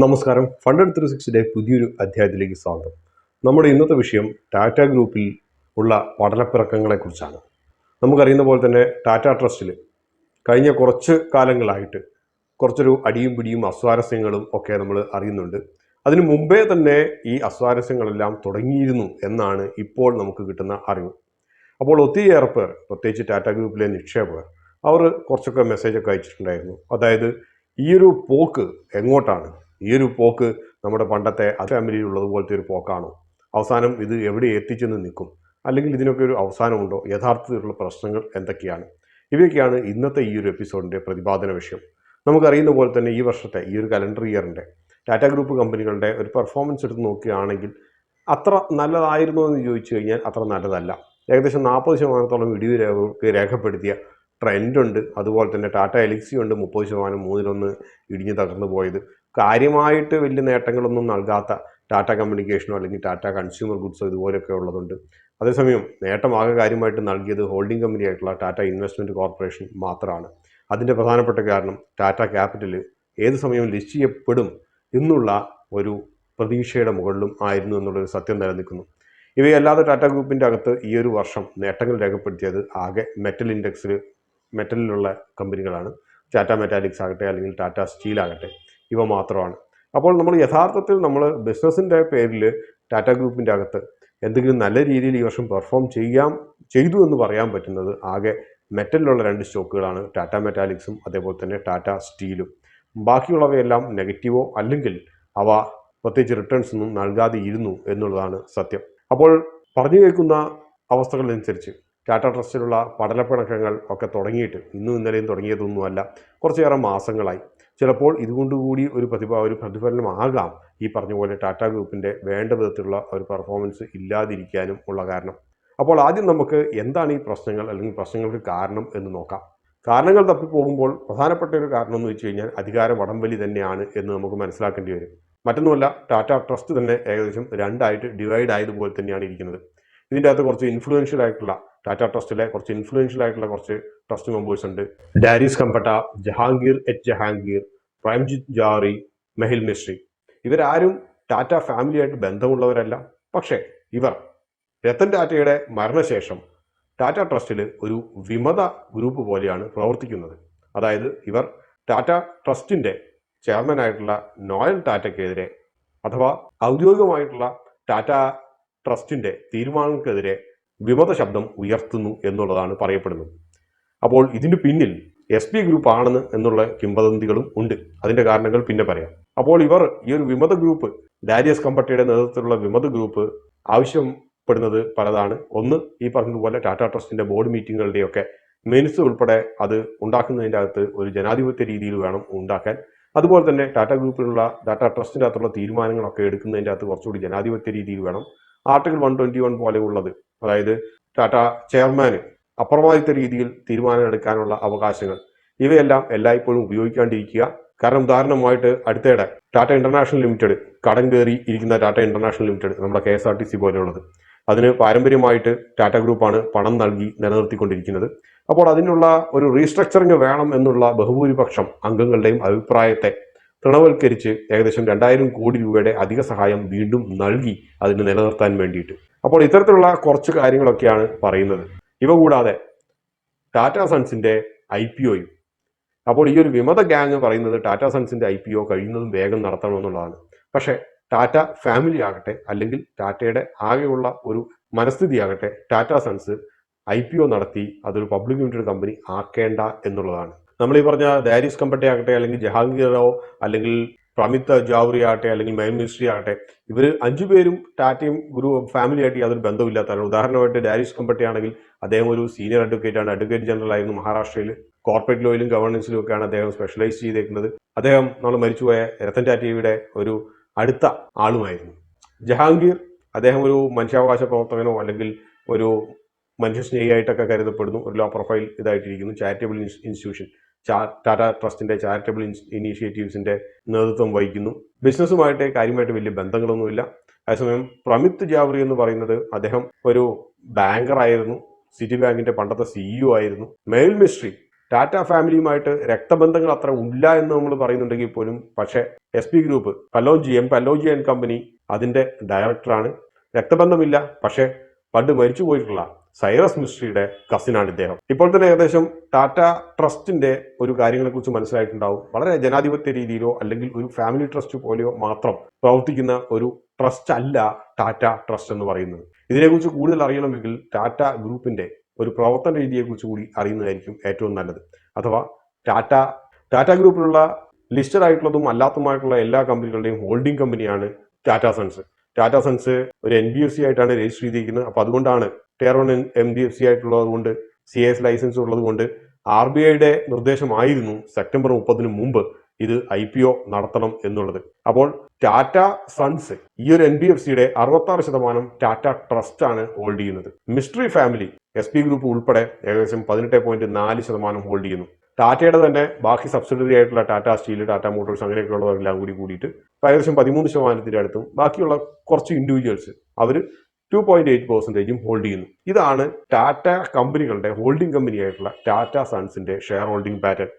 നമസ്കാരം. ഫണ്ടഡ് 360 പുതിയൊരു അധ്യായത്തിലേക്ക് സ്വാഗതം. നമ്മുടെ ഇന്നത്തെ വിഷയം ടാറ്റ ഗ്രൂപ്പിൽ ഉള്ള പഠനപ്പിറക്കങ്ങളെക്കുറിച്ചാണ്. നമുക്കറിയുന്ന പോലെ തന്നെ ടാറ്റ ട്രസ്റ്റിൽ കഴിഞ്ഞ കുറച്ച് കാലങ്ങളായിട്ട് കുറച്ചൊരു അടിയും പിടിയും അസ്വാരസ്യങ്ങളും ഒക്കെ നമ്മൾ അറിയുന്നുണ്ട്. അതിനു മുമ്പേ തന്നെ ഈ അസ്വാരസ്യങ്ങളെല്ലാം തുടങ്ങിയിരുന്നു എന്നാണ് ഇപ്പോൾ നമുക്ക് കിട്ടുന്ന അറിവ്. അപ്പോൾ ഒത്തിരിയേറെ പേർ, പ്രത്യേകിച്ച് ടാറ്റ ഗ്രൂപ്പിലെ നിക്ഷേപകർ, അവർ കുറച്ചൊക്കെ മെസ്സേജൊക്കെ അയച്ചിട്ടുണ്ടായിരുന്നു. അതായത് ഈ ഒരു പോക്ക് എങ്ങോട്ടാണ്? ഈ ഒരു പോക്ക് നമ്മുടെ പണ്ടത്തെ ഫാമിലിയിലുള്ളതുപോലത്തെ ഒരു പോക്കാണോ? അവസാനം ഇത് എവിടെ എത്തിച്ചെന്ന് നിൽക്കും? അല്ലെങ്കിൽ ഇതിനൊക്കെ ഒരു അവസാനമുണ്ടോ? യഥാർത്ഥത്തിലുള്ള പ്രശ്നങ്ങൾ എന്തൊക്കെയാണ്? ഇവയൊക്കെയാണ് ഇന്നത്തെ ഈ ഒരു എപ്പിസോഡിൻ്റെ പ്രതിപാദന വിഷയം. നമുക്കറിയുന്ന പോലെ തന്നെ ഈ വർഷത്തെ ഈ ഒരു കലണ്ടർ ഇയറിൻ്റെ ടാറ്റ ഗ്രൂപ്പ് കമ്പനികളുടെ ഒരു പെർഫോമൻസ് എടുത്ത് നോക്കുകയാണെങ്കിൽ അത്ര നല്ലതായിരുന്നോ എന്ന് ചോദിച്ചു കഴിഞ്ഞാൽ അത്ര നല്ലതല്ല. ഏകദേശം 40% ഇടിവ് രേഖപ്പെടുത്തിയ ട്രെൻഡുണ്ട്. അതുപോലെ തന്നെ ടാറ്റ എലിക്സി ഉണ്ട് 30%, 3-1 ഇടിഞ്ഞ് തകർന്നു പോയത്. കാര്യമായിട്ട് വലിയ നേട്ടങ്ങളൊന്നും നൽകാത്ത ടാറ്റ കമ്മ്യൂണിക്കേഷനോ അല്ലെങ്കിൽ ടാറ്റ കൺസ്യൂമർ ഗുഡ്സോ ഇതുപോലെയൊക്കെ ഉള്ളതുണ്ട്. അതേസമയം നേട്ടമാകെ കാര്യമായിട്ട് നൽകിയത് ഹോൾഡിംഗ് കമ്പനി ആയിട്ടുള്ള ടാറ്റ ഇൻവെസ്റ്റ്മെൻറ്റ് കോർപ്പറേഷൻ മാത്രമാണ്. അതിൻ്റെ പ്രധാനപ്പെട്ട കാരണം ടാറ്റ ക്യാപിറ്റൽ ഏത് സമയവും ലിസ്റ്റ് ചെയ്യപ്പെടും എന്നുള്ള ഒരു പ്രതീക്ഷയുടെ മുകളിലും ആയിരുന്നു എന്നുള്ളൊരു സത്യം നിലനിൽക്കുന്നു. ഇവയല്ലാതെ ടാറ്റ ഗ്രൂപ്പിൻ്റെ അകത്ത് ഈ ഒരു വർഷം നേട്ടങ്ങൾ രേഖപ്പെടുത്തിയത് ആകെ മെറ്റലിലുള്ള കമ്പനികളാണ്. ടാറ്റ മെറ്റാലിക്സ് ആകട്ടെ അല്ലെങ്കിൽ ടാറ്റ സ്റ്റീൽ ആകട്ടെ, ഇവ മാത്രമാണ്. അപ്പോൾ നമ്മൾ യഥാർത്ഥത്തിൽ ബിസിനസ്സിൻ്റെ പേരിൽ ടാറ്റ ഗ്രൂപ്പിൻ്റെ അകത്ത് എന്തെങ്കിലും നല്ല രീതിയിൽ ഈ വർഷം പെർഫോം ചെയ്തു എന്ന് പറയാൻ പറ്റുന്നത് ആകെ മെറ്റലിലുള്ള 2 സ്റ്റോക്കുകളാണ്, ടാറ്റ മെറ്റാലിക്സും അതേപോലെ തന്നെ ടാറ്റ സ്റ്റീലും. ബാക്കിയുള്ളവയെല്ലാം നെഗറ്റീവോ അല്ലെങ്കിൽ അവ പ്രത്യേകിച്ച് റിട്ടേൺസ് ഒന്നും നൽകാതെ ഇരുന്നു എന്നുള്ളതാണ് സത്യം. അപ്പോൾ പറഞ്ഞു കേൾക്കുന്ന അവസ്ഥകളനുസരിച്ച് ടാറ്റ ട്രസ്റ്റിലുള്ള പഠനപ്പിണക്കങ്ങൾ ഒക്കെ തുടങ്ങിയിട്ട് ഇന്നും ഇന്നലെയും തുടങ്ങിയതൊന്നുമല്ല, കുറച്ചേറെ മാസങ്ങളായി. ചിലപ്പോൾ ഇതുകൊണ്ടുകൂടി ഒരു പ്രതിഫലനമാകാം ഈ പറഞ്ഞ പോലെ ടാറ്റ ഗ്രൂപ്പിൻ്റെ വേണ്ട വിധത്തിലുള്ള ഒരു പെർഫോമൻസ് ഇല്ലാതിരിക്കാനും ഉള്ള കാരണം. അപ്പോൾ ആദ്യം നമുക്ക് എന്താണ് ഈ പ്രശ്നങ്ങൾ അല്ലെങ്കിൽ പ്രശ്നങ്ങൾക്ക് കാരണം എന്ന് നോക്കാം. കാരണങ്ങൾ തപ്പിപ്പോകുമ്പോൾ പ്രധാനപ്പെട്ട ഒരു കാരണം എന്ന് വെച്ച് കഴിഞ്ഞാൽ അധികാര വടംവലി തന്നെയാണ് എന്ന് നമുക്ക് മനസ്സിലാക്കേണ്ടി വരും. മറ്റൊന്നുമല്ല, ടാറ്റ ട്രസ്റ്റ് തന്നെ ഏകദേശം 2 ഡിവൈഡ് ആയതുപോലെ തന്നെയാണ് ഇരിക്കുന്നത്. ഇതിൻ്റെ അകത്ത് കുറച്ച് ഇൻഫ്ലുവൻഷ്യൽ ആയിട്ടുള്ള ടാറ്റ ട്രസ്റ്റിലെ കുറച്ച് ട്രസ്റ്റ് മെമ്പേഴ്സ് ഉണ്ട്. ഡാരിസ് കമ്പട്ട, ജഹാംഗീർ, പ്രേംജിത്ത് ജാറി, മെഹിൽ മിസ്രി. ഇവരാരും ടാറ്റ ഫാമിലിയായിട്ട് ബന്ധമുള്ളവരല്ല. പക്ഷേ ഇവർ രത്തൻ ടാറ്റയുടെ മരണശേഷം ടാറ്റ ട്രസ്റ്റിൽ ഒരു വിമത ഗ്രൂപ്പ് പോലെയാണ് പ്രവർത്തിക്കുന്നത്. അതായത് ഇവർ ടാറ്റ ട്രസ്റ്റിൻ്റെ ചെയർമാനായിട്ടുള്ള നോയൽ ടാറ്റയ്ക്കെതിരെ അഥവാ ഔദ്യോഗികമായിട്ടുള്ള ടാറ്റ ട്രസ്റ്റിൻ്റെ തീരുമാനങ്ങൾക്കെതിരെ വിമത ശബ്ദം ഉയർത്തുന്നു എന്നുള്ളതാണ് പറയപ്പെടുന്നത്. അപ്പോൾ ഇതിന് പിന്നിൽ SP ഗ്രൂപ്പ് ആണെന്ന് എന്നുള്ള കിംവദന്തികളും ഉണ്ട്. അതിൻ്റെ കാരണങ്ങൾ പിന്നെ പറയാം. അപ്പോൾ ഈ ഒരു വിമത ഗ്രൂപ്പ്, ഡാരിയസ് കമ്പട്ടയുടെ നേതൃത്വത്തിലുള്ള വിമത ഗ്രൂപ്പ് ആവശ്യപ്പെടുന്നത് പലതാണ്. ഒന്ന്, ഈ പറഞ്ഞതുപോലെ ടാറ്റ ട്രസ്റ്റിൻ്റെ ബോർഡ് മീറ്റിങ്ങുകളുടെയൊക്കെ മിനിറ്റ്സ് ഉൾപ്പെടെ അത് ഉണ്ടാക്കുന്നതിൻ്റെ അകത്ത് ഒരു ജനാധിപത്യ രീതിയിൽ വേണം ഉണ്ടാക്കാൻ. അതുപോലെ തന്നെ ടാറ്റ ട്രസ്റ്റിൻ്റെ അകത്തുള്ള തീരുമാനങ്ങളൊക്കെ എടുക്കുന്നതിൻ്റെ അകത്ത് കുറച്ചുകൂടി ജനാധിപത്യ രീതിയിൽ വേണം. ആർട്ടിക്കിൾ 121 പോലെയുള്ളത്, അതായത് ടാറ്റ ചെയർമാന് അപ്രമാദിത്ത രീതിയിൽ തീരുമാനം എടുക്കാനുള്ള അവകാശങ്ങൾ, ഇവയെല്ലാം എല്ലായ്പ്പോഴും ഉപയോഗിക്കാണ്ടിരിക്കുക. കാരണം ഉദാഹരണമായിട്ട് അടുത്തിടെ ടാറ്റ ഇന്റർനാഷണൽ ലിമിറ്റഡ് കടം കയറി ഇരിക്കുന്ന ടാറ്റ ഇന്റർനാഷണൽ ലിമിറ്റഡ്, നമ്മുടെ KSRTC പോലെയുള്ളത്, അതിന് പാരമ്പര്യമായിട്ട് ടാറ്റ ഗ്രൂപ്പാണ് പണം നൽകി നിലനിർത്തിക്കൊണ്ടിരിക്കുന്നത്. അപ്പോൾ അതിനുള്ള ഒരു റീസ്ട്രക്ചറിങ് വേണം എന്നുള്ള ബഹുഭൂരിപക്ഷം അംഗങ്ങളുടെയും അഭിപ്രായത്തെ തൃണവൽക്കരിച്ച് ഏകദേശം 2000 കോടി രൂപയുടെ അധിക സഹായം വീണ്ടും നൽകി അതിന് നിലനിർത്താൻ വേണ്ടിയിട്ട്. അപ്പോൾ ഇത്തരത്തിലുള്ള കുറച്ച് കാര്യങ്ങളൊക്കെയാണ് പറയുന്നത്. ഇവ കൂടാതെ ടാറ്റ സൺസിൻ്റെ IPOയും. അപ്പോൾ ഈ ഒരു വിമത ഗ്യാങ് പറയുന്നത് ടാറ്റ സൺസിൻ്റെ IPO കഴിയുന്നതും വേഗം നടത്തണമെന്നുള്ളതാണ്. പക്ഷേ ടാറ്റ ഫാമിലി ആകട്ടെ അല്ലെങ്കിൽ ടാറ്റയുടെ ആകെയുള്ള ഒരു മനസ്ഥിതിയാകട്ടെ ടാറ്റ സൺസ് IPO നടത്തി അതൊരു പബ്ലിക് ലിമിറ്റഡ് കമ്പനി ആക്കേണ്ട എന്നുള്ളതാണ്. നമ്മൾ ഈ പറഞ്ഞ ഡാരിസ് കമ്പട്ടയാകട്ടെ അല്ലെങ്കിൽ ജഹാംഗീറോ അല്ലെങ്കിൽ പ്രമിത് ജാവ്രി ആകട്ടെ അല്ലെങ്കിൽ മെഹിൽ മിസ്രി ആകട്ടെ, ഇവർ 5 പേരും ടാറ്റയും ഫാമിലിയായിട്ട് യാതൊരു ബന്ധമില്ലാത്തവരാണ്. ഉദാഹരണമായിട്ട് ഡാരിസ് കമ്പട്ടയാണെങ്കിൽ അദ്ദേഹം ഒരു സീനിയർ അഡ്വക്കേറ്റ് ജനറൽ ആയിരുന്നു മഹാരാഷ്ട്രയിൽ. കോർപ്പറേറ്റ് ലോയിലും ഗവേണൻസിലും ഒക്കെയാണ് അദ്ദേഹം സ്പെഷ്യലൈസ് ചെയ്തേക്കുന്നത്. അദ്ദേഹം നമ്മൾ മരിച്ചുപോയ രത്തൻ ടാറ്റയുടെ ഒരു അടുത്ത ആളുമായിരുന്നു. ജഹാംഗീർ, അദ്ദേഹം ഒരു മനുഷ്യാവകാശ പ്രവർത്തകനോ അല്ലെങ്കിൽ ഒരു മനുഷ്യസ്നേഹിയായിട്ടൊക്കെ കരുതപ്പെടുന്നു. ഒരു ലോ പ്രൊഫൈൽ ഇതായിട്ടിരിക്കുന്നു. ചാരിറ്റബിൾ ഇൻസ്റ്റിറ്റ്യൂഷൻ, ടാറ്റ ട്രസ്റ്റിൻ്റെ ചാരിറ്റബിൾ ഇനീഷ്യേറ്റീവ്സിൻ്റെ നേതൃത്വം വഹിക്കുന്നു. ബിസിനസ്സുമായിട്ട് കാര്യമായിട്ട് വലിയ ബന്ധങ്ങളൊന്നുമില്ല. അതേസമയം പ്രമിത് ജാവ്രി എന്ന് പറയുന്നത് അദ്ദേഹം ഒരു ബാങ്കർ ആയിരുന്നു, സിറ്റി ബാങ്കിൻ്റെ പണ്ടത്തെ CEO ആയിരുന്നു. മെഹിൽ മിസ്രി ടാറ്റ ഫാമിലിയുമായിട്ട് രക്തബന്ധങ്ങൾ അത്ര ഇല്ല എന്ന് നമ്മൾ പറയുന്നുണ്ടെങ്കിൽ പോലും പക്ഷേ SP group Pallonji and company അതിൻ്റെ ഡയറക്ടറാണ്. രക്തബന്ധമില്ല, പക്ഷേ പണ്ട് മരിച്ചു പോയിട്ടുള്ള സൈറസ് മിസ്ട്രിയുടെ കസിനാണ് ഇദ്ദേഹം. ഇപ്പോൾ തന്നെ ഏകദേശം ടാറ്റ ട്രസ്റ്റിന്റെ ഒരു കാര്യങ്ങളെക്കുറിച്ച് മനസ്സിലായിട്ടുണ്ടാവും. വളരെ ജനാധിപത്യ രീതിയിലോ അല്ലെങ്കിൽ ഒരു ഫാമിലി ട്രസ്റ്റ് പോലെയോ മാത്രം പ്രവർത്തിക്കുന്ന ഒരു ട്രസ്റ്റ് അല്ല ടാറ്റ ട്രസ്റ്റ് എന്ന് പറയുന്നത്. ഇതിനെക്കുറിച്ച് കൂടുതൽ അറിയണമെങ്കിൽ ടാറ്റ ഗ്രൂപ്പിന്റെ ഒരു പ്രവർത്തന രീതിയെക്കുറിച്ച് കൂടി അറിയുന്നതായിരിക്കും ഏറ്റവും നല്ലത്. അഥവാ ടാറ്റ ഗ്രൂപ്പിലുള്ള ലിസ്റ്റഡ് ആയിട്ടുള്ളതും അല്ലാത്തതുമായിട്ടുള്ള എല്ലാ കമ്പനികളുടെയും ഹോൾഡിംഗ് കമ്പനിയാണ് ടാറ്റ സൺസ്. ടാറ്റ സൺസ് ഒരു NBFC ആയിട്ടാണ് രജിസ്റ്റർ ചെയ്തിരിക്കുന്നത്. അപ്പോൾ അതുകൊണ്ടാണ് Tier 1 NBFC ആയിട്ടുള്ളത് കൊണ്ട് CS ലൈസൻസ് ഉള്ളത് കൊണ്ട് RBIയുടെ നിർദ്ദേശമായിരുന്നു സെപ്റ്റംബർ 30 മുമ്പ് ഇത് IPO നടത്തണം എന്നുള്ളത്. അപ്പോൾ ടാറ്റ സൺസ് ഈ ഒരു NBFCയുടെ 66% ടാറ്റ ട്രസ്റ്റ് ആണ് ഹോൾഡ് ചെയ്യുന്നത്. മിസ്ട്രി ഫാമിലി SP ഗ്രൂപ്പ് ഉൾപ്പെടെ ഏകദേശം 18.4% ഹോൾഡ് ചെയ്യുന്നു. ടാറ്റയുടെ തന്നെ ബാക്കി സബ്സിഡറി ആയിട്ടുള്ള ടാറ്റ സ്റ്റീൽ, ടാറ്റ മോട്ടോഴ്സ് അങ്ങനെയൊക്കെയുള്ളതെല്ലാം കൂടിയിട്ട് ഏകദേശം 13% അടുത്തും ബാക്കിയുള്ള കുറച്ച് ഇൻഡിവിജ്വൽസ് അവർ 2.8% ഹോൾഡ് ചെയ്യുന്നു. ഇതാണ് ടാറ്റ കമ്പനികളുടെ ഹോൾഡിംഗ് കമ്പനിയായിട്ടുള്ള ടാറ്റ സൺസിന്റെ ഷെയർ ഹോൾഡിംഗ് പാറ്റേൺ.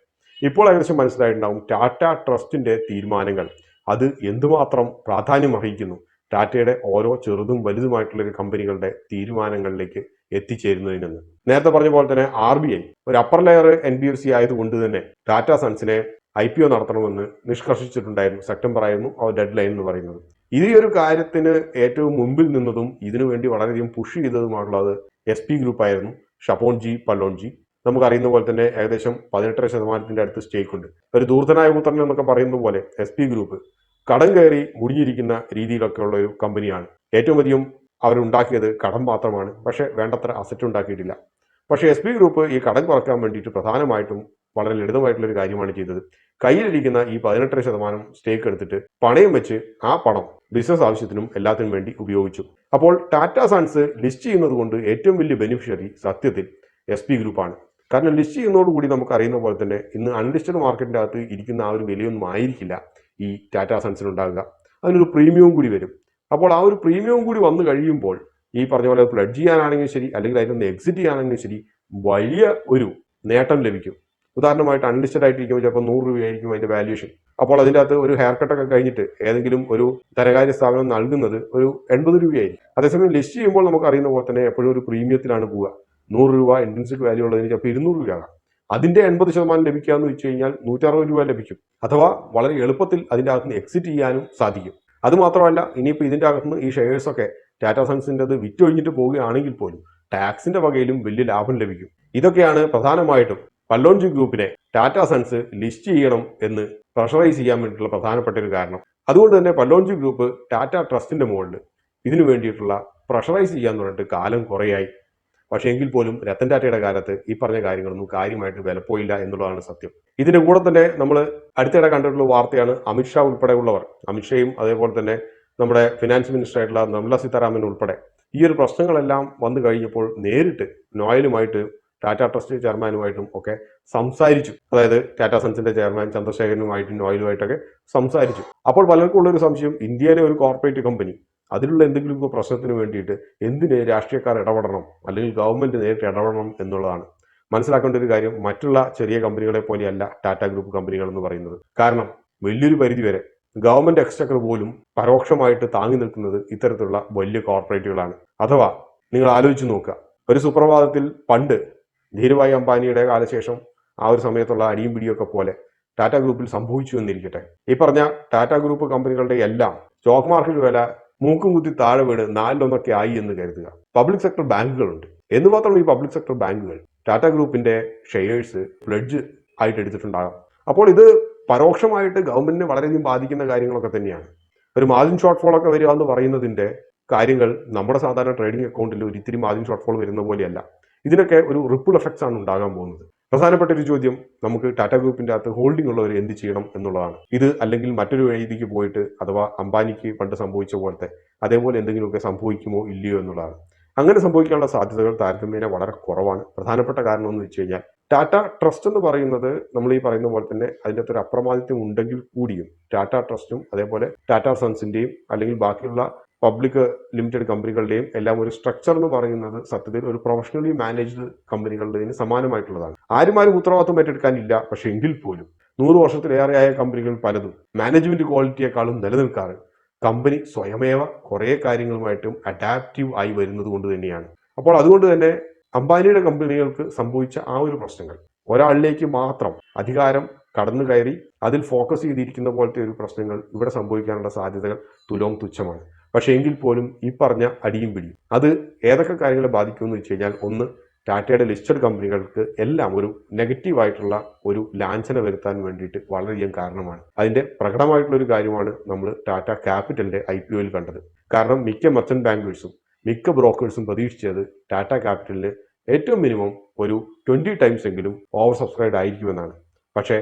ഇപ്പോൾ ഏകദേശം മനസ്സിലായിട്ടുണ്ടാവും ടാറ്റ ട്രസ്റ്റിന്റെ തീരുമാനങ്ങൾ അത് എന്തുമാത്രം പ്രാധാന്യം അർഹിക്കുന്നു ടാറ്റയുടെ ഓരോ ചെറുതും വലുതുമായിട്ടുള്ള കമ്പനികളുടെ തീരുമാനങ്ങളിലേക്ക് എത്തിച്ചേരുന്നതിനെന്ന്. നേരത്തെ പറഞ്ഞ പോലെ തന്നെ RBI ഒരു അപ്പർ ലെയർ NBFC ആയതുകൊണ്ട് തന്നെ ടാറ്റ സൺസിനെ IPO നടത്തണമെന്ന് നിഷ്കർഷിച്ചിട്ടുണ്ടായിരുന്നു. സെപ്റ്റംബർ ആയിരുന്നു ആ ഡെഡ് ലൈൻ എന്ന് പറയുന്നത്. ഈ ഒരു കാര്യത്തിന് ഏറ്റവും മുമ്പിൽ നിന്നതും ഇതിനുവേണ്ടി വളരെയധികം പുഷ് ചെയ്തതുമായിട്ടുള്ളത് SP ഗ്രൂപ്പ് ആയിരുന്നു. ഷപോൺജി പല്ലോൺജി നമുക്കറിയുന്ന പോലെ തന്നെ ഏകദേശം 18% അടുത്ത് സ്റ്റേക്ക് ഉണ്ട്. ഒരു ദൂർത്തനായ പുത്രൻ എന്നൊക്കെ പറയുന്ന പോലെ SP ഗ്രൂപ്പ് കടം കയറി മുടിഞ്ഞിരിക്കുന്ന രീതിയിലൊക്കെ ഉള്ള ഒരു കമ്പനിയാണ്. ഏറ്റവും അധികം അവരുണ്ടാക്കിയത് കടം മാത്രമാണ്, പക്ഷേ വേണ്ടത്ര അസറ്റ് ഉണ്ടാക്കിയിട്ടില്ല. പക്ഷേ SP ഗ്രൂപ്പ് ഈ കടം കുറയ്ക്കാൻ വേണ്ടിയിട്ട് പ്രധാനമായിട്ടും വളരെ ലളിതമായിട്ടുള്ളൊരു കാര്യമാണ് ചെയ്തത്. കയ്യിലിരിക്കുന്ന ഈ 18% സ്റ്റേക്ക് എടുത്തിട്ട് പണയം വെച്ച് ആ പണം ബിസിനസ് ആവശ്യത്തിനും എല്ലാത്തിനും വേണ്ടി ഉപയോഗിച്ചു. അപ്പോൾ ടാറ്റ സൺസ് ലിസ്റ്റ് ചെയ്യുന്നത് കൊണ്ട് ഏറ്റവും വലിയ ബെനിഫിഷ്യറി സത്യത്തിൽ SP ഗ്രൂപ്പാണ്. കാരണം ലിസ്റ്റ് ചെയ്യുന്നതോടുകൂടി നമുക്ക് അറിയുന്ന പോലെ തന്നെ ഇന്ന് അൺലിസ്റ്റഡ് മാർക്കറ്റിൻ്റെ അകത്ത് ഇരിക്കുന്ന ആ ഒരു വിലയൊന്നും ആയിരിക്കില്ല ഈ ടാറ്റ സൺസിനുണ്ടാകുക. അതിനൊരു പ്രീമിയവും കൂടി വരും. അപ്പോൾ ആ ഒരു പ്രീമിയവും കൂടി വന്നു കഴിയുമ്പോൾ ഈ പറഞ്ഞ പോലെ പ്ലഡ്ജ് ചെയ്യാനാണെങ്കിലും ശരി അല്ലെങ്കിൽ അതിൽ നിന്ന് എക്സിറ്റ് ചെയ്യാനാണെങ്കിലും ശരി വലിയ ഒരു നേട്ടം ലഭിക്കും. ഉദാഹരണമായിട്ട് അൺലിസ്റ്റഡ് ആയിട്ടിരിക്കുമ്പോൾ ചിലപ്പോൾ 100 രൂപയായിരിക്കും അതിന്റെ വാല്യൂഷൻ. അപ്പോൾ അതിൻ്റെ അകത്ത് ഒരു ഹെയർ കട്ടൊക്കെ കഴിഞ്ഞിട്ട് ഏതെങ്കിലും ഒരു ധനകാര്യ സ്ഥാപനം നൽകുന്നത് ഒരു 80 രൂപയായിരിക്കും. അതേസമയം ലിസ്റ്റ് ചെയ്യുമ്പോൾ നമുക്ക് അറിയുന്ന പോലെ തന്നെ എപ്പോഴും ഒരു പ്രീമിയത്തിലാണ് പോവുക. 100 രൂപ ഇൻട്രിൻസിക് വാല്യൂ ഉള്ളതിന് ചിലപ്പോൾ 200 രൂപയാകാം. അതിന്റെ 80% ലഭിക്കുക എന്ന് വെച്ച് കഴിഞ്ഞാൽ 160 രൂപ ലഭിക്കും. അഥവാ വളരെ എളുപ്പത്തിൽ അതിൻ്റെ അകത്ത് നിന്ന് എക്സിറ്റ് ചെയ്യാനും സാധിക്കും. അതുമാത്രമല്ല, ഇനിയിപ്പോൾ ഇതിൻ്റെ അകത്തുനിന്ന് ഈ ഷെയർസൊക്കെ ടാറ്റ സൺസിൻ്റെ അത് വിറ്റൊഴിഞ്ഞിട്ട് പോവുകയാണെങ്കിൽ പോലും ടാക്സിന്റെ വകയിലും വലിയ ലാഭം ലഭിക്കും. ഇതൊക്കെയാണ് പ്രധാനമായിട്ടും പല്ലോൺജി ഗ്രൂപ്പിനെ ടാറ്റ സൺസ് ലിസ്റ്റ് ചെയ്യണം എന്ന് പ്രഷറൈസ് ചെയ്യാൻ വേണ്ടിയിട്ടുള്ള പ്രധാനപ്പെട്ട ഒരു കാരണം. അതുകൊണ്ട് തന്നെ പല്ലോൺജി ഗ്രൂപ്പ് ടാറ്റ ട്രസ്റ്റിന്റെ മുകളിൽ ഇതിനു വേണ്ടിയിട്ടുള്ള പ്രഷറൈസ് ചെയ്യാന്ന് പറഞ്ഞിട്ട് കാലം കുറേയായി. പക്ഷേ എങ്കിൽ പോലും രത്തൻ ടാറ്റയുടെ കാലത്ത് ഈ പറഞ്ഞ കാര്യങ്ങളൊന്നും കാര്യമായിട്ട് വിലപ്പോയില്ല എന്നുള്ളതാണ് സത്യം. ഇതിന്റെ കൂടെ തന്നെ നമ്മൾ അടുത്തിടെ കണ്ടിട്ടുള്ള വാർത്തയാണ് അമിത്ഷാ ഉൾപ്പെടെയുള്ളവർ, അമിത്ഷയും അതേപോലെ തന്നെ നമ്മുടെ ഫിനാൻസ് മിനിസ്റ്റർ ആയിട്ടുള്ള നിർമ്മല സീതാരാമൻ ഉൾപ്പെടെ ഈ ഒരു പ്രശ്നങ്ങളെല്ലാം വന്നു കഴിഞ്ഞപ്പോൾ നേരിട്ട് നോയലുമായിട്ട് ടാറ്റ ട്രസ്റ്റ് ചെയർമാനുമായിട്ടും ഒക്കെ സംസാരിച്ചു. അതായത് ടാറ്റ സൺസിന്റെ ചെയർമാൻ ചന്ദ്രശേഖരനുമായിട്ടും നോയലുമായിട്ടൊക്കെ സംസാരിച്ചു. അപ്പോൾ പലർക്കും ഉള്ളൊരു സംശയം, ഇന്ത്യയിലെ ഒരു കോർപ്പറേറ്റ് കമ്പനി അതിലുള്ള എന്തെങ്കിലും പ്രശ്നത്തിന് വേണ്ടിയിട്ട് എന്തിന് രാഷ്ട്രീയക്കാർ ഇടപെടണം അല്ലെങ്കിൽ ഗവൺമെന്റ് നേരിട്ട് ഇടപെടണം എന്നുള്ളതാണ്. മനസ്സിലാക്കേണ്ട ഒരു കാര്യം, മറ്റുള്ള ചെറിയ കമ്പനികളെ പോലെയല്ല ടാറ്റ ഗ്രൂപ്പ് കമ്പനികൾ എന്ന് പറയുന്നത്. കാരണം വലിയൊരു പരിധിവരെ ഗവൺമെന്റ് എക്സ്ചക്കർ പോലും പരോക്ഷമായിട്ട് താങ്ങി നിൽക്കുന്നത് ഇത്തരത്തിലുള്ള വലിയ കോർപ്പറേറ്റുകളാണ്. അഥവാ നിങ്ങൾ ആലോചിച്ച് നോക്കുക, ഒരു സുപ്രഭാതത്തിൽ പണ്ട് ധീരുഭായ് അംബാനിയുടെ കാലശേഷം ആ ഒരു സമയത്തുള്ള അടിയും പിടിയൊക്കെ പോലെ ടാറ്റ ഗ്രൂപ്പിൽ സംഭവിച്ചു എന്നിരിക്കട്ടെ. ഈ പറഞ്ഞ ടാറ്റ ഗ്രൂപ്പ് കമ്പനികളുടെ എല്ലാം സ്റ്റോക്ക് മാർക്കറ്റ് വില മൂക്കും കുത്തി താഴെ വീണ് 4-1 ആയി എന്ന് കരുതുക. പബ്ലിക് സെക്ടർ ബാങ്കുകളുണ്ട്. എന്ന് മാത്രമല്ല, ഈ പബ്ലിക് സെക്ടർ ബാങ്കുകൾ ടാറ്റ ഗ്രൂപ്പിന്റെ ഷെയർസ് പ്ലെഡ്ജ് ആയിട്ട് എടുത്തിട്ടുണ്ടാകാം. അപ്പോൾ ഇത് പരോക്ഷമായിട്ട് ഗവൺമെന്റിനെ വളരെയധികം ബാധിക്കുന്ന കാര്യങ്ങളൊക്കെ തന്നെയാണ്. ഒരു മാർജിൻ ഷോർട്ട് ഫോൾ ഒക്കെ വരിക എന്ന് പറയുന്നതിന്റെ കാര്യങ്ങൾ നമ്മുടെ സാധാരണ ട്രേഡിംഗ് അക്കൗണ്ടിൽ ഒരു ഇത്തിരി മാർജിൻ ഷോർട്ട് ഫോൾ വരുന്ന പോലെയല്ല. ഇതിനൊക്കെ ഒരു റിപ്പിൾ എഫക്ട്സ് ആണ് ഉണ്ടാകാൻ പോകുന്നത്. പ്രധാനപ്പെട്ട ഒരു ചോദ്യം, നമുക്ക് ടാറ്റ ഗ്രൂപ്പിന്റെ അകത്ത് ഹോൾഡിംഗ് ഉള്ളവർ എന്ത് ചെയ്യണം എന്നുള്ളതാണ്. ഇത് അല്ലെങ്കിൽ മറ്റൊരു രീതിക്ക് പോയിട്ട് അഥവാ അംബാനിക്ക് പണ്ട് സംഭവിച്ച പോലത്തെ അതേപോലെ എന്തെങ്കിലുമൊക്കെ സംഭവിക്കുമോ ഇല്ലയോ എന്നുള്ളതാണ്. അങ്ങനെ സംഭവിക്കാനുള്ള സാധ്യതകൾ താരതമ്യേന വളരെ കുറവാണ്. പ്രധാനപ്പെട്ട കാരണം എന്ന് വെച്ച് കഴിഞ്ഞാൽ ടാറ്റ ട്രസ്റ്റ് എന്ന് പറയുന്നത് നമ്മൾ ഈ പറയുന്ന പോലെ തന്നെ അതിൻ്റെ അകത്തൊരു അപ്രമാദിത്വം ഉണ്ടെങ്കിൽ കൂടിയും ടാറ്റ ട്രസ്റ്റും അതേപോലെ ടാറ്റ സൺസിന്റെയും അല്ലെങ്കിൽ ബാക്കിയുള്ള പബ്ലിക് ലിമിറ്റഡ് കമ്പനികളുടെയും എല്ലാം ഒരു സ്ട്രക്ചർ എന്ന് പറയുന്നത് സത്യത്തിൽ ഒരു പ്രൊഫഷണലി മാനേജ്ഡ് കമ്പനികളുടേതിന് സമാനമായിട്ടുള്ളതാണ്. ആരും ഉത്തരവാദിത്വം ഏറ്റെടുക്കാനില്ല. പക്ഷെ എങ്കിൽ പോലും 100 വർഷത്തിലേറെയായ കമ്പനികൾ പലതും മാനേജ്മെന്റ് ക്വാളിറ്റിയെക്കാളും നിലനിൽക്കാറ് കമ്പനി സ്വയമേവ കുറേ കാര്യങ്ങളുമായിട്ടും അഡാപ്റ്റീവ് ആയി വരുന്നത് കൊണ്ട് തന്നെയാണ്. അപ്പോൾ അതുകൊണ്ട് തന്നെ അംബാനിയുടെ കമ്പനികൾക്ക് സംഭവിച്ച ആ ഒരു പ്രശ്നങ്ങൾ ഒരാളിലേക്ക് മാത്രം അധികാരം കടന്നു കയറി അതിൽ ഫോക്കസ് ചെയ്തിരിക്കുന്ന പോലത്തെ ഒരു പ്രശ്നങ്ങൾ ഇവിടെ സംഭവിക്കാനുള്ള സാധ്യതകൾ തുച്ഛമാണ്. പക്ഷേ എങ്കിൽ പോലും ഈ പറഞ്ഞ അടിയും പിടിയും അത് ഏതൊക്കെ കാര്യങ്ങളെ ബാധിക്കുമെന്ന് വെച്ച് കഴിഞ്ഞാൽ, ഒന്ന്, ടാറ്റയുടെ ലിസ്റ്റഡ് കമ്പനികൾക്ക് എല്ലാം ഒരു നെഗറ്റീവായിട്ടുള്ള ഒരു ലാഞ്ചന വരുത്താൻ വേണ്ടിയിട്ട് വളരെയധികം കാരണമാണ്. അതിന്റെ പ്രകടമായിട്ടുള്ള ഒരു കാര്യമാണ് നമ്മൾ ടാറ്റ ക്യാപിറ്റലിന്റെ IPOയിൽ കണ്ടത്. കാരണം മിക്ക മർച്ചന്റ് ബാങ്കേഴ്സും മിക്ക ബ്രോക്കേഴ്സും പ്രതീക്ഷിച്ചത് ടാറ്റ ക്യാപിറ്റലിന് ഏറ്റവും മിനിമം ഒരു 20 ടൈംസ് എങ്കിലും ഓവർ സബ്സ്ക്രൈബ് ആയിരിക്കുമെന്നാണ്. പക്ഷേ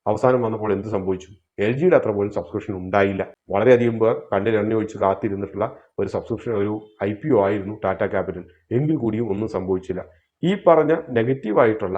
അവസാനം വന്നപ്പോൾ എന്ത് സംഭവിച്ചു? LGയുടെ അത്ര പോലും സബ്സ്ക്രിപ്ഷൻ ഉണ്ടായില്ല. വളരെയധികം പേർ കണ്ണിൽ എണ്ണ ഒഴിച്ച് കാത്തിരുന്നിട്ടുള്ള ഒരു സബ്സ്ക്രിപ്ഷൻ, ഒരു IPO ആയിരുന്നു ടാറ്റ ക്യാപിറ്റൽ. എങ്കിൽ കൂടിയും ഒന്നും സംഭവിച്ചില്ല. ഈ പറഞ്ഞ നെഗറ്റീവായിട്ടുള്ള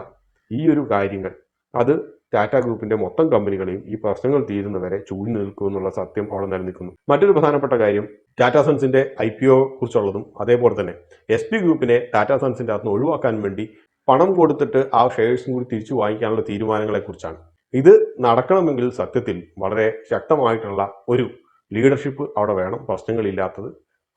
ഈ ഒരു കാര്യങ്ങൾ അത് ടാറ്റ ഗ്രൂപ്പിന്റെ മൊത്തം കമ്പനികളെയും ഈ പ്രശ്നങ്ങൾ തീരുന്നവരെ ചൂടി നിൽക്കുമെന്നുള്ള സത്യം അവിടെ നിലനിൽക്കുന്നു. മറ്റൊരു പ്രധാനപ്പെട്ട കാര്യം ടാറ്റ സൺസിന്റെ IPO കുറിച്ചുള്ളതും അതേപോലെ തന്നെ SP ഗ്രൂപ്പിനെ ടാറ്റ സൺസിന്റെ അകത്ത് ഒഴിവാക്കാൻ വേണ്ടി പണം കൊടുത്തിട്ട് ആ ഷെയർസും കൂടി തിരിച്ചു വാങ്ങിക്കാനുള്ള തീരുമാനങ്ങളെ കുറിച്ചാണ്. ഇത് നടക്കണമെങ്കിൽ സത്യത്തിൽ വളരെ ശക്തമായിട്ടുള്ള ഒരു ലീഡർഷിപ്പ് അവിടെ വേണം, പ്രശ്നങ്ങളില്ലാത്തത്.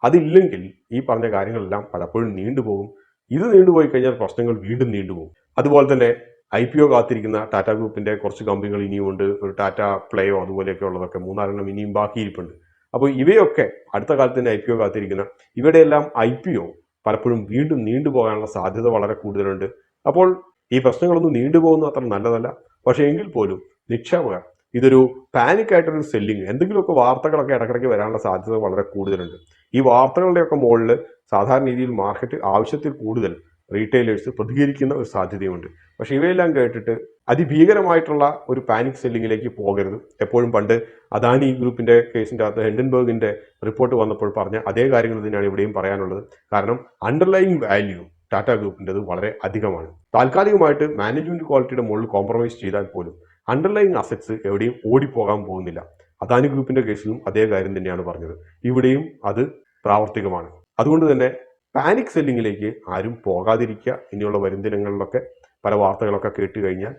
അതില്ലെങ്കിൽ ഈ പറഞ്ഞ കാര്യങ്ങളെല്ലാം പലപ്പോഴും നീണ്ടുപോകും. ഇത് നീണ്ടുപോയി കഴിഞ്ഞാൽ പ്രശ്നങ്ങൾ വീണ്ടും നീണ്ടുപോകും. അതുപോലെ തന്നെ IPO കാത്തിരിക്കുന്ന ടാറ്റ ഗ്രൂപ്പിന്റെ കുറച്ച് കമ്പനികൾ ഇനിയുമുണ്ട്. ഒരു ടാറ്റ പ്ലേയോ അതുപോലെയൊക്കെ ഉള്ളതൊക്കെ 3-4 ഇനിയും ബാക്കിയിരിപ്പുണ്ട്. അപ്പോൾ ഇവയൊക്കെ അടുത്ത കാലത്ത് തന്നെ IPO കാത്തിരിക്കുന്ന ഇവയുടെയെല്ലാം IPO പലപ്പോഴും വീണ്ടും നീണ്ടുപോകാനുള്ള സാധ്യത വളരെ കൂടുതലുണ്ട്. അപ്പോൾ ഈ പ്രശ്നങ്ങളൊന്നും നീണ്ടുപോകുന്നത് അത്ര നല്ലതല്ല. പക്ഷേ എങ്കിൽ പോലും നിക്ഷേപകർ ഇതൊരു പാനിക് ആയിട്ടൊരു സെല്ലിങ്, എന്തെങ്കിലുമൊക്കെ വാർത്തകളൊക്കെ ഇടയ്ക്കിടയ്ക്ക് വരാനുള്ള സാധ്യത വളരെ കൂടുതലുണ്ട്. ഈ വാർത്തകളുടെയൊക്കെ മുകളിൽ സാധാരണ രീതിയിൽ മാർക്കറ്റ് ആവശ്യത്തിൽ കൂടുതൽ റീറ്റെയിലേഴ്സ് പ്രതികരിക്കുന്ന ഒരു സാധ്യതയുണ്ട്. പക്ഷേ ഇവയെല്ലാം കേട്ടിട്ട് അതിഭീകരമായിട്ടുള്ള ഒരു പാനിക് സെല്ലിങ്ങിലേക്ക് പോകരുത്. എപ്പോഴും പണ്ട് അദാനി ഗ്രൂപ്പിന്റെ കേസിന്റെ അകത്ത് ഹിൻഡൻബർഗിന്റെ റിപ്പോർട്ട് വന്നപ്പോൾ പറഞ്ഞ അതേ കാര്യങ്ങൾ തന്നെയാണ് ഇവിടെയും പറയാനുള്ളത്. കാരണം അണ്ടർലൈങ് വാല്യൂ ടാറ്റ ഗ്രൂപ്പിൻ്റെത് വളരെ അധികമാണ്. താൽക്കാലികമായിട്ട് മാനേജ്മെന്റ് ക്വാളിറ്റിയുടെ മുകളിൽ കോംപ്രമൈസ് ചെയ്താൽ പോലും അണ്ടർലൈങ് അസറ്റ്സ് എവിടെയും ഓടിപ്പോകാൻ പോകുന്നില്ല. അദാനി ഗ്രൂപ്പിന്റെ കേസിലും അതേ കാര്യം തന്നെയാണ് പറഞ്ഞത്. ഇവിടെയും അത് പ്രാവർത്തികമാണ്. അതുകൊണ്ട് തന്നെ പാനിക് സെല്ലിങ്ങിലേക്ക് ആരും പോകാതിരിക്കുക. ഇനിയുള്ള വരും ദിനങ്ങളിലൊക്കെ പല വാർത്തകളൊക്കെ കേട്ട് കഴിഞ്ഞാൽ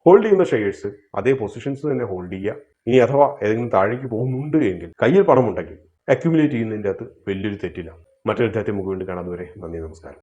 ഹോൾഡ് ചെയ്യുന്ന ഷെയർസ് അതേ പൊസിഷൻസ് തന്നെ ഹോൾഡ് ചെയ്യുക. ഇനി അഥവാ ഏതെങ്കിലും താഴേക്ക് പോകുന്നുണ്ട് എങ്കിൽ കയ്യിൽ പണമുണ്ടെങ്കിൽ അക്യുമുലേറ്റ് ചെയ്യുന്നതിൻ്റെ അകത്ത് വലിയൊരു തെറ്റില്ല. മറ്റൊരു തെറ്റ് നമുക്ക് വീണ്ടും കാണാതെ വരെ നന്ദി, നമസ്കാരം.